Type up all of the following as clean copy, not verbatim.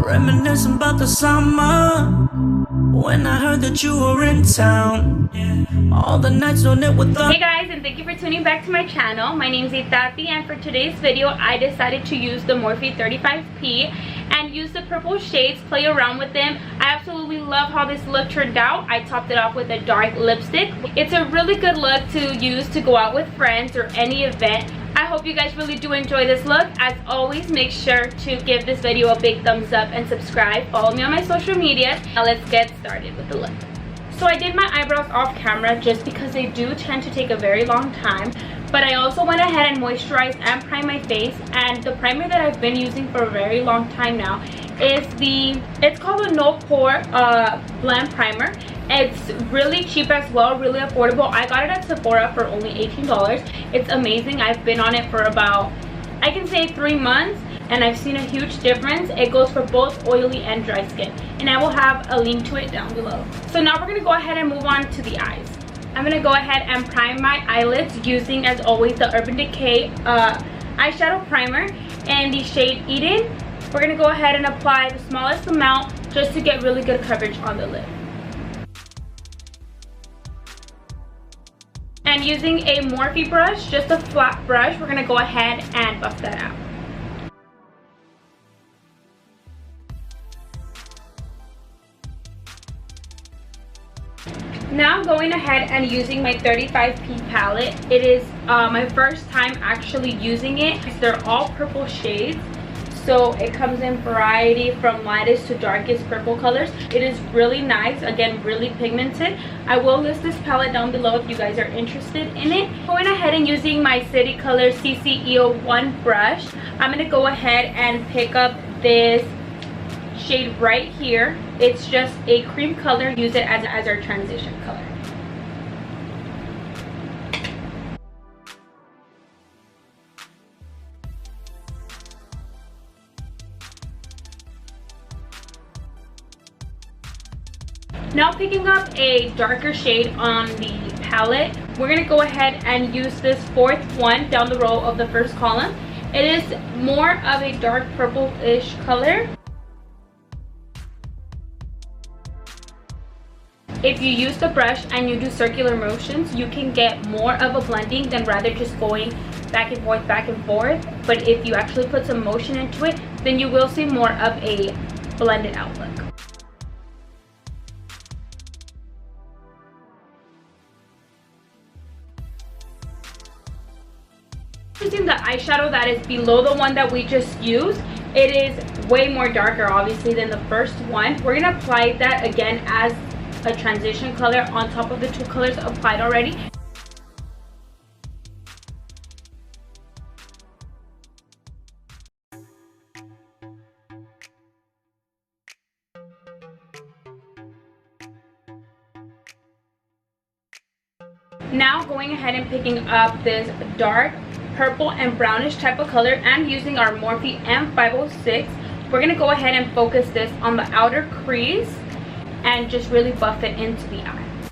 Reminiscing about the summer when I heard that you were in town. All the nights on it with the... Hey guys, and thank you for tuning back to my channel. My name is Itati, and for today's video I decided to use the Morphe 35P and use the purple shades, play around with them. I absolutely love how this look turned out. I topped it off with a dark lipstick. It's a really good look to use to go out with friends or any event. I hope you guys really do enjoy this look. As always, make sure to give this video a big thumbs up and subscribe. Follow me on my social medias. Now let's get started with the look. So I did my eyebrows off camera just because they do tend to take a very long time. But I also went ahead and moisturized and primed my face. And the primer that I've been using for a very long time now is it's called a No Pore Blend Primer. It's really cheap as well, really affordable. I got it at Sephora for only $18. It's amazing. I've been on it for about, I can say 3 months, and I've seen a huge difference. It goes for both oily and dry skin, and I will have a link to it down below. So now we're going to go ahead and move on to the eyes. I'm going to go ahead and prime my eyelids using, as always, the Urban Decay eyeshadow primer in the shade Eden. We're going to go ahead and apply the smallest amount just to get really good coverage on the lid. And using a Morphe brush, just a flat brush, we're going to go ahead and buff that out. Now I'm going ahead and using my 35P palette. It is my first time actually using it. They're all purple shades. So it comes in variety from lightest to darkest purple colors. It is really nice, again, really pigmented. I will list this palette down below if you guys are interested in it. Going ahead and using my City Color CC-E01 brush, I'm going to go ahead and pick up this shade right here. It's just a cream color. Use it as our transition color. Now picking up a darker shade on the palette, we're going to go ahead and use this fourth one down the row of the first column. It is more of a dark purple-ish color. If you use the brush and you do circular motions, you can get more of a blending than rather just going back and forth, back and forth. But if you actually put some motion into it, then you will see more of a blended out look. Using the eyeshadow that is below the one that we just used, it is way more darker obviously than the first one. We're going to apply that again as a transition color on top of the two colors applied already. Now going ahead and picking up this dark purple and brownish type of color and using our Morphe M506, we're going to go ahead and focus this on the outer crease and just really buff it into the eye.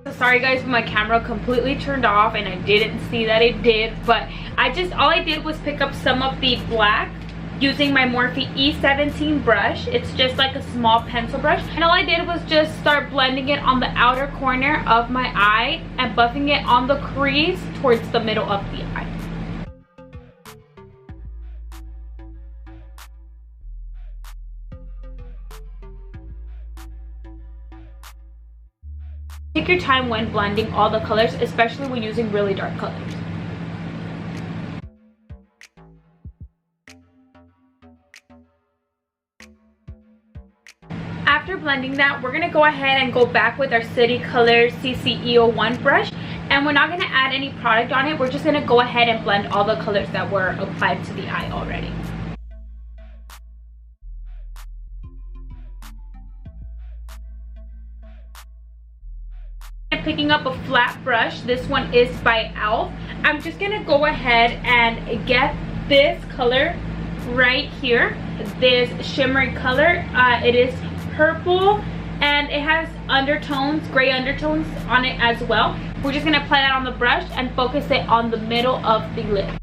So sorry guys, my camera completely turned off and I didn't see that it did, but all I did was pick up some of the black using my Morphe E17 brush. It's just like a small pencil brush, and all I did was just start blending it on the outer corner of my eye and buffing it on the crease towards the middle of the eye. Take your time when blending all the colors, especially when using really dark colors. After blending that, we're going to go ahead and go back with our City Color CC-E01 brush, and we're not going to add any product on it. We're just going to go ahead and blend all the colors that were applied to the eye already. And picking up a flat brush, this one is by e.l.f. I'm just going to go ahead and get this color right here, this shimmery color. It is purple and it has undertones, gray undertones on it as well. We're just gonna apply that on the brush and focus it on the middle of the lid.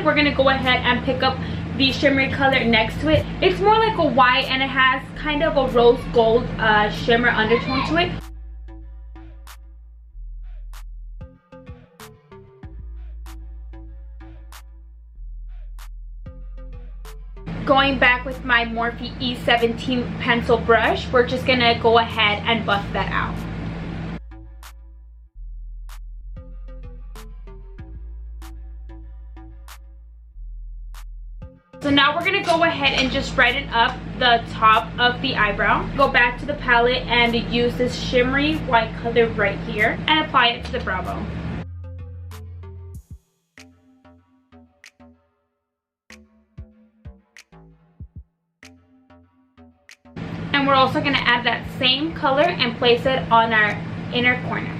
We're gonna go ahead and pick up the shimmery color next to it. It's more like a white and it has kind of a rose gold shimmer undertone to it. Going back with my Morphe E17 pencil brush, we're just gonna go ahead and buff that out. So now we're gonna go ahead and just brighten up the top of the eyebrow. Go back to the palette and use this shimmery white color right here and apply it to the brow bone. And we're also gonna add that same color and place it on our inner corner.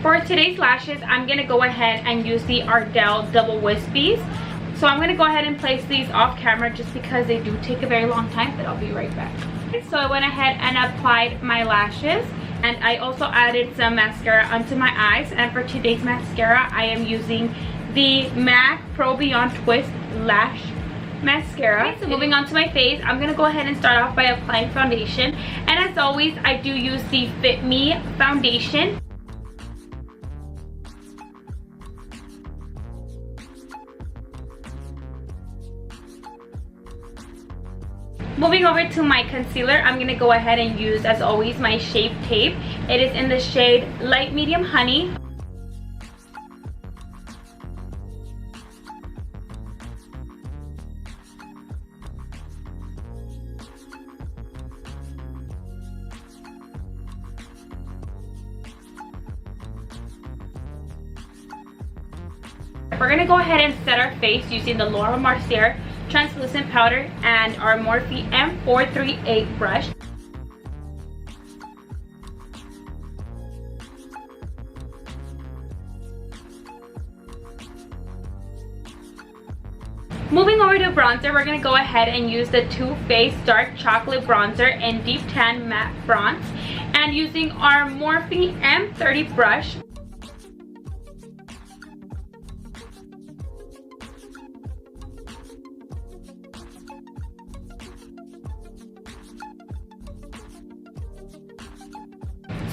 For today's lashes, I'm going to go ahead and use the Ardell Double Wispies. So I'm going to go ahead and place these off camera just because they do take a very long time, but I'll be right back. So I went ahead and applied my lashes, and I also added some mascara onto my eyes. And for today's mascara, I am using the MAC Pro Beyond Twist Lash Mascara. So moving on to my face, I'm going to go ahead and start off by applying foundation. And as always, I do use the Fit Me foundation. Moving over to my concealer, I'm going to go ahead and use, as always, my Shape Tape. It is in the shade Light Medium Honey. We're going to go ahead and set our face using the Mercier translucent powder and our Morphe M438 brush. Moving over to bronzer, we're going to go ahead and use the Too Faced Dark Chocolate Bronzer in Deep Tan Matte Bronze, and using our Morphe M30 brush.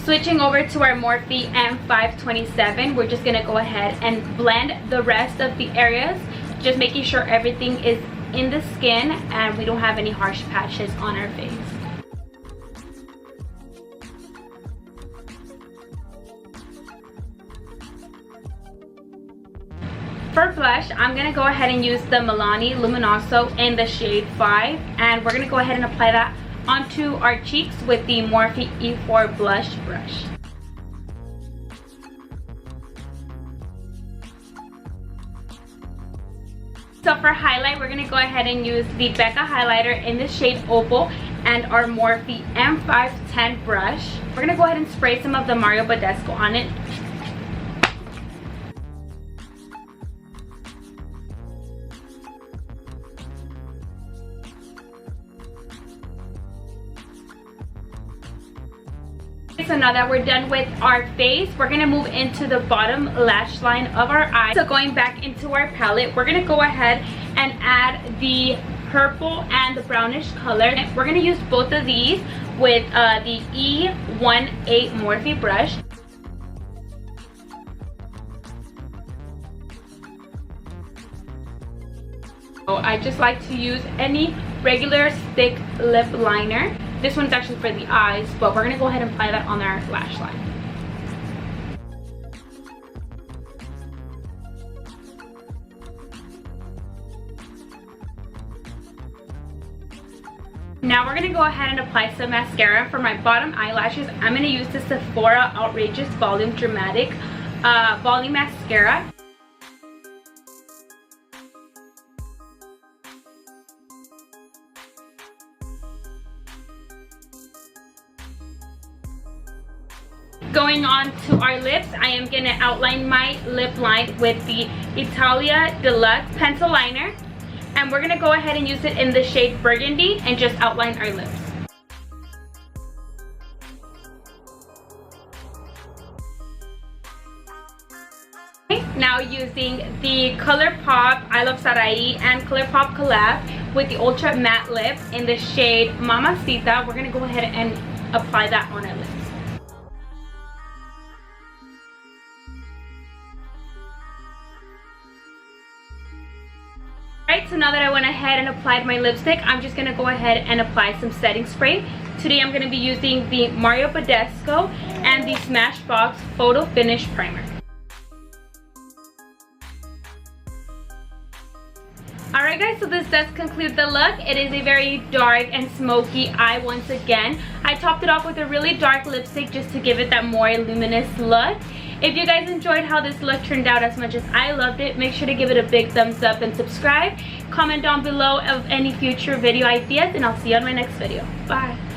Switching over to our Morphe M527, we're just going to go ahead and blend the rest of the areas, just making sure everything is in the skin and we don't have any harsh patches on our face. For blush, I'm going to go ahead and use the Milani Luminoso in the shade 5, and we're going to go ahead and apply that onto our cheeks with the Morphe E4 blush brush. So for highlight, we're going to go ahead and use the Becca highlighter in the shade Opal and our Morphe M510 brush. We're going to go ahead and spray some of the Mario Badescu on it. So now that we're done with our face, we're going to move into the bottom lash line of our eye. So going back into our palette, we're going to go ahead and add the purple and the brownish color. We're going to use both of these with the E18 Morphe brush. So I just like to use any regular stick lip liner. This one's actually for the eyes, but we're going to go ahead and apply that on our lash line. Now we're going to go ahead and apply some mascara. For my bottom eyelashes, I'm going to use the Sephora Outrageous Volume Dramatic Volume Mascara. Going on to our lips, I am going to outline my lip line with the Italia Deluxe Pencil Liner. And we're going to go ahead and use it in the shade Burgundy and just outline our lips. Now using the Colourpop Iluvsarahii and Colourpop collab with the Ultra Matte Lip in the shade Mamacita, we're going to go ahead and apply that on our lips. Alright, so now that I went ahead and applied my lipstick, I'm just going to go ahead and apply some setting spray. Today I'm going to be using the Mario Badescu and the Smashbox Photo Finish Primer. Alright guys, so this does conclude the look. It is a very dark and smoky eye once again. I topped it off with a really dark lipstick just to give it that more luminous look. If you guys enjoyed how this look turned out as much as I loved it, make sure to give it a big thumbs up and subscribe. Comment down below of any future video ideas, and I'll see you on my next video. Bye!